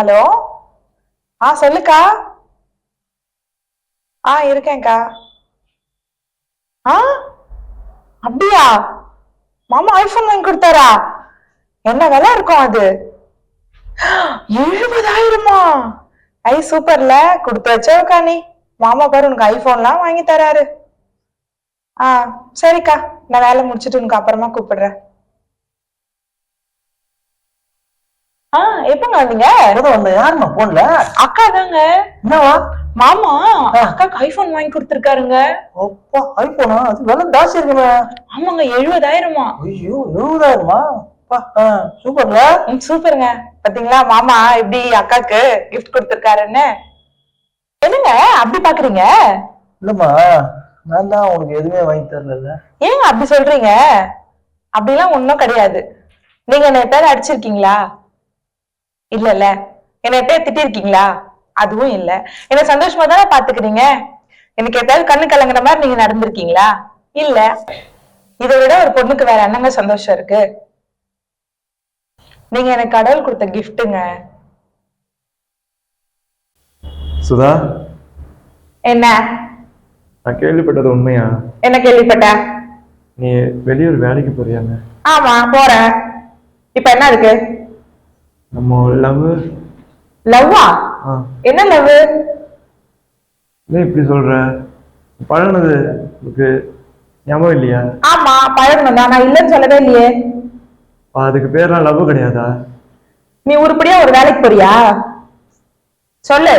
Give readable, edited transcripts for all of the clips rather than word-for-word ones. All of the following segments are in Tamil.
ஹலோ. சொல்லுக்கா. இருக்கேன்க்கா. அப்படியா? மாமா ஐபோன் வாங்கி கொடுத்தாரா? என்ன விலை இருக்கும் அது? 70,000? ஐ சூப்பர்ல, கொடுத்து வச்சோக்கா நீ. மாமா பாரு உனக்கு ஐபோன்லாம் வாங்கி தராரு. சரிக்கா, நான் வேலை முடிச்சுட்டு உனக்கு அப்புறமா கூப்பிடுறேன். எப்பங்க வந்தீங்க? யாருமா போன்ல? அக்கா தாங்க. என்னவா? மாமா அக்காக்கு ஐபோன் வாங்கி கொடுத்திருக்காருங்க. அப்பா, ஐபோனா? அது விலை ஜாஸ்தி இருக்குமே. ஆமாங்க, 70,000. ஐயோ, 70,000? சூப்பர்ல. சூப்பருங்க. பாத்தீங்களா மாமா எப்படி அக்காக்கு கிஃப்ட் கொடுத்திருக்காருன்னு? என்னங்க அப்படி பாக்குறீங்க? இல்லம்மா, நான் தான் உனக்கு எதுவுமே வாங்கி தரல. ஏங்க அப்படி சொல்றீங்க? அப்படிலாம் ஒண்ணும் கிடையாது. நீங்க என்ன எப்பயாவது அடிச்சிருக்கீங்களா? இல்ல. என்ன எப்பயாவது திட்டிருக்கீங்களா? அதுவும் இல்ல. என்ன சந்தோஷமா தானே பாத்துக்கிறீங்க. எனக்கு எப்பயாவது கண்ணு கலங்குற மாதிரி நீங்க நடந்திருக்கீங்களா? இல்ல. இதை விட ஒரு பொண்ணுக்கு வேற என்னங்க சந்தோஷம் இருக்கு? நீங்க எனக்கு கடவுள் கொடுத்த கிஃப்ட்டுங்க. சுதா, என்ன? நான் கேள்விப்பட்டது உண்மையா? என்ன கேள்விப்பட்ட? நீ வெளியூர் வேலைக்கு போறியாங்க? ஆமா, போறேன். இப்ப என்ன இருக்கு? நம்ம லவ். லவ்வா? என்ன லவ்? ஏன் இப்படி சொல்ற? பழனது உனக்கு ஞாபகம் இல்லையா? ஆமா, பழகுனதா. நான் இல்லைன்னு சொல்லவே இல்லையே. அதுக்கு பேர்லாம் லவ் கிடையாதா? நீ உருப்படியா ஒரு வேலைக்கு போறியா? சொல்லு.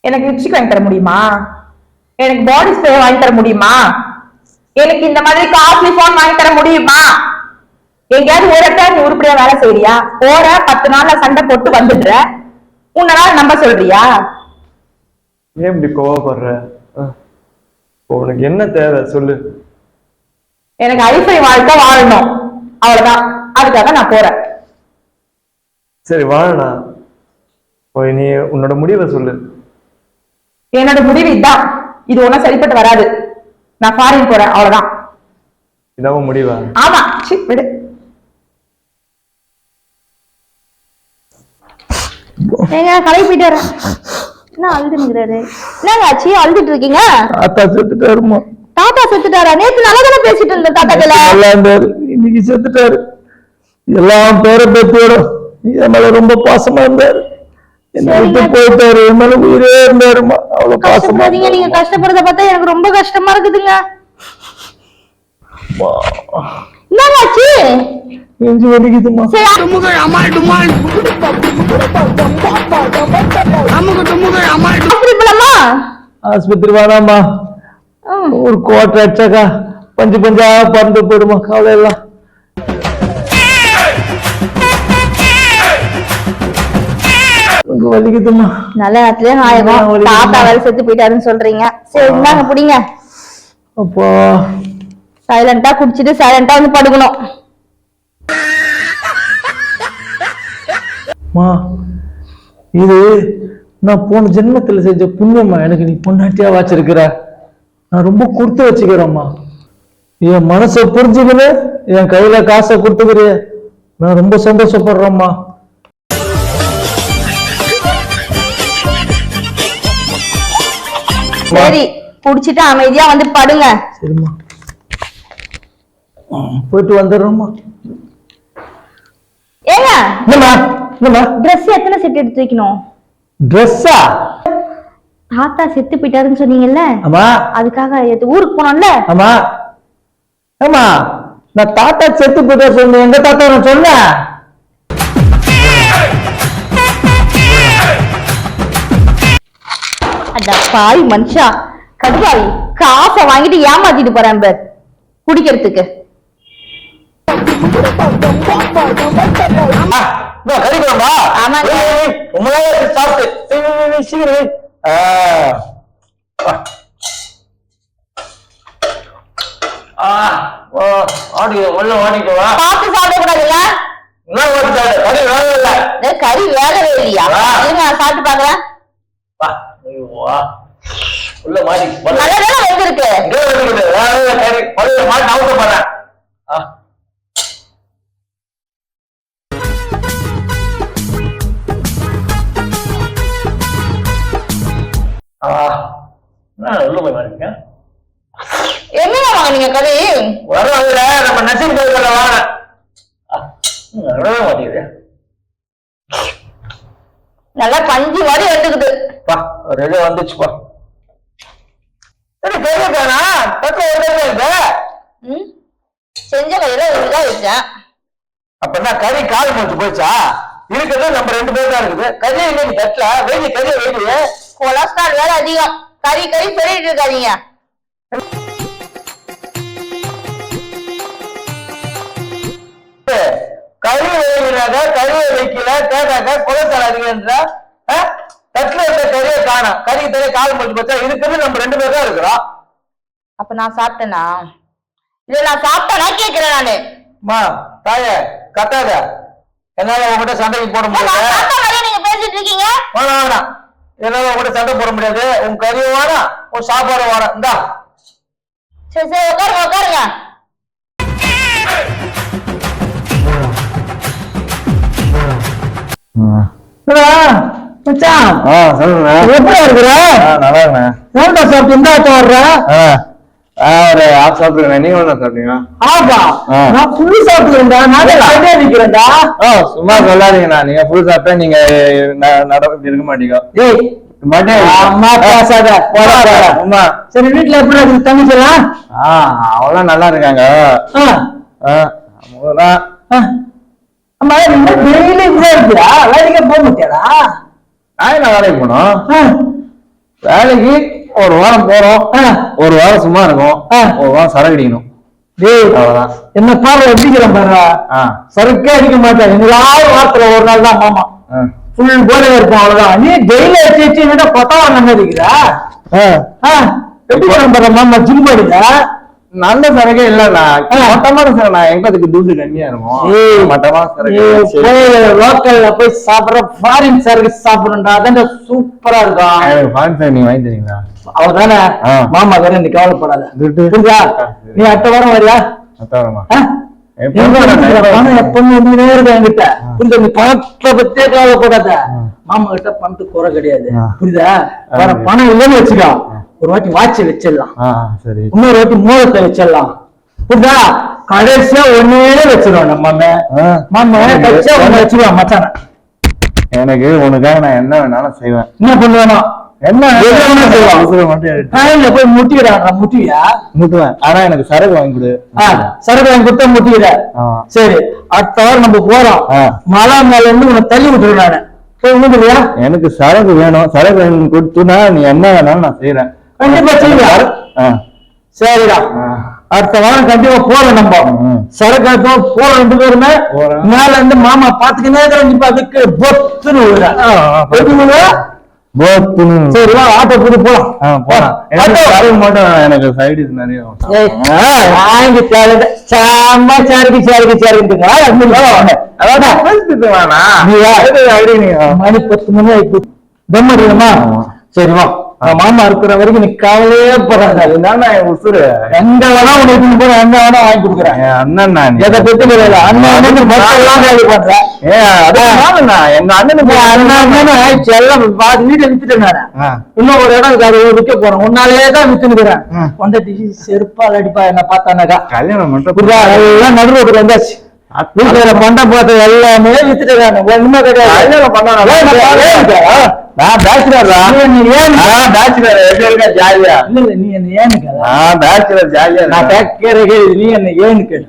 எனக்கு லிப்ஸ்டிக் வாங்கி தர முடியுமா? எனக்கு பாடி ஸ்ப்ரே வாங்கி தர முடியுமா? எனக்கு இந்த மாதிரி காஸ்ட்லி போன் வாங்கி தர முடியுமா? எங்கேயாவது ஒரு இடத்துல நீ உருப்படியா வேலை செய்யறியா? போற 10 நாள்ல சண்டை போட்டு வந்துடுற. உன்னால நம்ப சொல்றியா? ஏன் இப்படி கோவப்படுற? உனக்கு என்ன தேவை சொல்லு. எனக்கு ஐஃபை வாழ்க்கை வாழணும், அவ்வளவுதான். அதுக்காக நான் போறேன். சரி, வாழனா. நீ உன்னோட முடிவை சொல்லு. என்னோட முடிவு இதான். இது ஒன்னும் சரிப்பட்டு வராது. நான் ஃபாரின் போறேன், அவ்வளவுதான். இதாவும் முடிவா? ஆமா. விடு. கலை போயிட்டு வரேன். என்ன அழுதுனுங்கிறாரு? என்னங்க ஆச்சு, அழுதுட்டு இருக்கீங்க? தாத்தா செத்துட்டாருமா. தாத்தா செத்துட்டாரா? நேத்து நல்லா தானே பேசிட்டு இருந்த தாத்தா கிட்ட. இன்னைக்கு செத்துட்டாரு. எல்லாம் பேர பேத்தியோட என் மேல ரொம்ப பாசமா இருந்தாரு. என்ன விட்டு போயிட்டாரு. என் மேல உயிரே இருந்தாருமா. அவ்வளவு பாசமா. நீங்க கஷ்டப்படுறத பார்த்தா எனக்கு ரொம்ப கஷ்டமா இருக்குதுங்க. என்னங்க நெஞ்சு வலிக்குதுமா. ஆஸ்பத்திரி வேணாமா. ஒரு கோட்டை அடிச்சாக்கா பஞ்சு பஞ்சா பறந்து போயிடுமா. கவலை எல்லாம் வலிக்குதுமா. நல்ல நேரத்துல ஆயிரம். தாத்தா வேலை செத்து போயிட்டாருன்னு சொல்றீங்க. சரி, இந்தாங்க புடிங்க. அப்பா சைலண்டா குடிச்சிட்டு சைலண்டா வந்து படுக்கணும். இது நான் போன ஜென்மத்துல செஞ்ச புண்ணியம்மா. எனக்கு நீ பொண்டாட்டியா வச்சிருக்கிற. நான் ரொம்ப கொடுத்து வச்சுக்கிறேம்மா. என் மனசை புரிஞ்சுக்கின்னு என் கையில காசை கொடுத்துக்கிற. நான் ரொம்ப சந்தோஷப்படுறேம்மா. சரி, குடிச்சிட்டு அமைதியா வந்து படுங்க. சரிம்மா, போயிட்டு வந்துடுறோம்மா. ஏங்க, என்னம்மா ட்ரெஸ் எத்தனை செட் எடுத்து வைக்கணும்? ட்ரெஸ்ஸா? தாத்தா செத்து போயிட்டாருன்னு சொன்னீங்கல்ல, ஆமா. அதுக்காக ஊருக்கு போனோம்ல. ஆமா ஆமா, நான் தாத்தா செத்து போயிட்டாரு சொன்னேன். எங்க தாத்தா நான் சொன்னேன்? அட பாய் மனுஷா, கடுவாய் காசை வாங்கிட்டு ஏமாத்திட்டு போறேன் பார் குடிக்கிறதுக்கு. பார்த்து சாப்பிடக்கூடாதுல்ல? கறி வேகவே இல்லையா? நான் சாப்பிட்டு பாக்குறேன். உள்ள போய் வாங்க. என்னங்க வாங்குனீங்க கறி? வரல நம்ம நசீம் கோயில்ல வாங்க. மாட்டேங்குது. நல்லா பஞ்சு மாதிரி வந்துக்குது. ஒரு இது வந்துச்சுப்பா. சரி கேட்கா தக்க இருக்கு. செஞ்ச கையில இதா வச்சேன். அப்ப என்ன கறி கால் முடிச்சு போயிடுச்சா? இருக்கிறது நம்ம 2 பேர் தான் இருக்குது. கறியை இன்னைக்கு தட்டல வெயிலி கறியை வெயிலிய கொலஸ்ட்ரால் வேற அதிகம். கறி கறி சொல்லிட்டு இருக்காதீங்க. கறி வைக்கிறாங்க கறியை வைக்கல கேட்டாக்க கொலஸ்ட்ரால் அதிகன்ற தட்டுல இருந்த கறியை காணும். கறி தரைய கால் முடிச்சு போச்சா? இருக்கிறது நம்ம 2 பேர் தான் இருக்கிறோம். அப்ப நான் சாப்பிட்டேனா? இல்ல நான் சாப்பிட்டேனா கேக்குறேன் நானு. மா தாய கத்தாத. என்னால உங்ககிட்ட சண்டைக்கு போட முடியாது. நீங்க பேசிட்டு இருக்கீங்க. வேணாம் வேணாம். என்னால உங்ககிட்ட சண்டை போட முடியாது. உன் கறியும் வேணாம் உன் சாப்பாடும் வேணாம். இந்தா சரி சரி உட்காருங்க உட்காருங்க. சொல்லுங்க. எப்படி இருக்கிற? நல்லா இருக்கேன். ஏன்டா சாப்பிட்டு இந்த ஆட்டம் வர்ற? ஒரு ஆஃப் சாப்பிட்டுருக்கேன். நீங்க என்ன சாப்பிட்டீங்க? ஆப்பா நான் ஃபுல்லு சாப்பிட்டுக்கிறேன்டா. நான் சரியா நிக்கிறேன்டா. சும்மா சொல்லாதீங்கண்ணா. நீங்க ஃபுல் சாப்பிட்டா நீங்க நடந்து இருக்க மாட்டீங்க. ஏய் அம்மா பேசாத. அம்மா சரி வீட்டுல எப்படி இருக்கு தங்கச்சிலாம்? அவெல்லாம் நல்லா இருக்காங்க. அம்மா நீங்க டெய்லி இப்படிதான் இருக்கியா? வேலைக்கே போக மாட்டியாடா? நான் வேலைக்கு போனோம். வேலைக்கு ஒரு வாரம் போறோம். ஒரு வாரம் சும்மா இருக்கும். ஒரு வாரம் சரக்கு அடிக்கணும். அவ்வளவுதான். என்ன பாரு எப்படிக்கிறேன் பாரு. சரக்கே அடிக்க மாட்டேன். எங்களாவது வாரத்துல ஒரு நாள் தான் மாமா ஃபுல் போல இருக்கும். அவ்வளவுதான். நீ டெய்லி வச்சு விட பத்தா வாங்க இருக்கிற. எப்படி பாரு மாமா ஜிம் போடுங்க. நல்ல சரக்கே இல்லண்ணா. மட்டமான சரக்கு எங்களுக்கு துட்டு கம்மியா இருக்கும். மட்டமான சரக்கு லோக்கல்ல போய் சாப்பிடுற ஃபாரின் சரக்கு சாப்பிடுறா அதான் சூப்பரா இருக்கும். எனக்கு ஃபாரின் சரக்கு நீங்க வாங்கி தரீங்களா? அவதானே மாமா வேற நீ கவலைப்படாத. நீ அடுத்த வாரம் வரியா? பணம் எப்பவுமே இருக்கு என்கிட்ட. புரியுதா? நீ பணத்தை பத்தியே கவலைப்படாத. மாமா கிட்ட பணத்துக்கு குறை கிடையாது. புரியுதா? வேற பணம் இல்லைன்னு வச்சுக்கோ. ஒரு வாட்டி வாட்சி வச்சிடலாம். சரி. இன்னொரு வாட்டி மோதத்தை வச்சிடலாம். புரியுதா? கடைசியா ஒன்னே வச்சிருவோம் நம்ம மாமா கட்சியா ஒண்ணு வச்சிருவான் மச்சான. எனக்கு உனக்காக நான் என்ன வேணாலும் செய்வேன். என்ன பண்ணுவேனா? என்ன போய் முட்டிக்கிறான். முட்டியா? முட்டுவேன். ஆனா எனக்கு சரக்கு வாங்கி கொடு. சரக்கு வாங்கி கொடுத்தா முட்டிக்கிற. சரி அடுத்த வாரம் நம்ம போறோம். மழை மேல இருந்து உன்னை தள்ளி விட்டுருவேன் நானு. போய் விட்டுறியா? எனக்கு சரக்கு வேணும். சரக்கு வேணும் கொடுத்துனா நீ என்ன வேணாலும் நான் செய்யறேன். கண்டிப்பா செய்வா. சரிடா அடுத்த வாரம் கண்டிப்பா போறோம். நம்ம சரக்கு போற 2 பேருமே மேல இருந்து மாமா பாத்துக்கினே கண்டிப்பா அதுக்கு பொத்துன்னு சரி ஆட்டோ கூட்டி போலாம். மட்டும் எனக்கு சைடு நிறைய வாங்கி சாமா சாருக்கு சாருக்கு சாருக்கு மணி 10 மணி ஆயிடுச்சு. தம் அடிக்கணுமா? சரி வா. மாமா இருக்கிற வரைக்கும் நீ கவலையே போறாங்க. உசுறு எங்க வேணா உனக்கு போற எங்க வேணா வாங்கி கொடுக்குறேன். அண்ணன் எதை பத்தி கிடையாது. அண்ணன் பண்றேன். எங்க அண்ணனுக்கு அண்ணன் ஆயிடுச்சு. எல்லாம் பாதி வீட்டை வித்துட்டேன் நானு. இன்னும் ஒரு இடம் இருக்காது விற்க போறேன். உன்னாலேதான் வித்துனுக்குறேன். கொண்டாட்டி செருப்பால் அடிப்பா என்ன பார்த்தானாக்கா. கல்யாணம் மட்டும் எல்லாம் நடுவோட்டுக்கு வந்தாச்சு. வீட்டுல பண்ட போட்ட எல்லாமே வித்துட்டேன். ஒண்ணுமே கிடையாது. நான் பேச்சுலர் ஜாலியா நீ என்ன ஏன்னு கேளு. பேச்சுலர் ஜாலியா நான் கேட்க நீ என்ன ஏன்னு கேளு.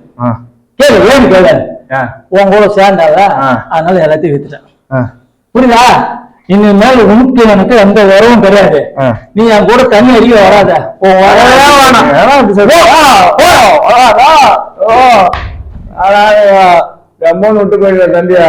கேளு ஏன்னு கேளு. உன் கூட சேர்ந்தாவ அதனால எல்லாத்தையும் வித்துட்டேன். புரியுதா? இனிமேல் உனக்கு எனக்கு எந்த உறவும் கிடையாது. நீ என் கூட தண்ணி அடிக்க வராத. விட்டு போயிடுற தம்பியா.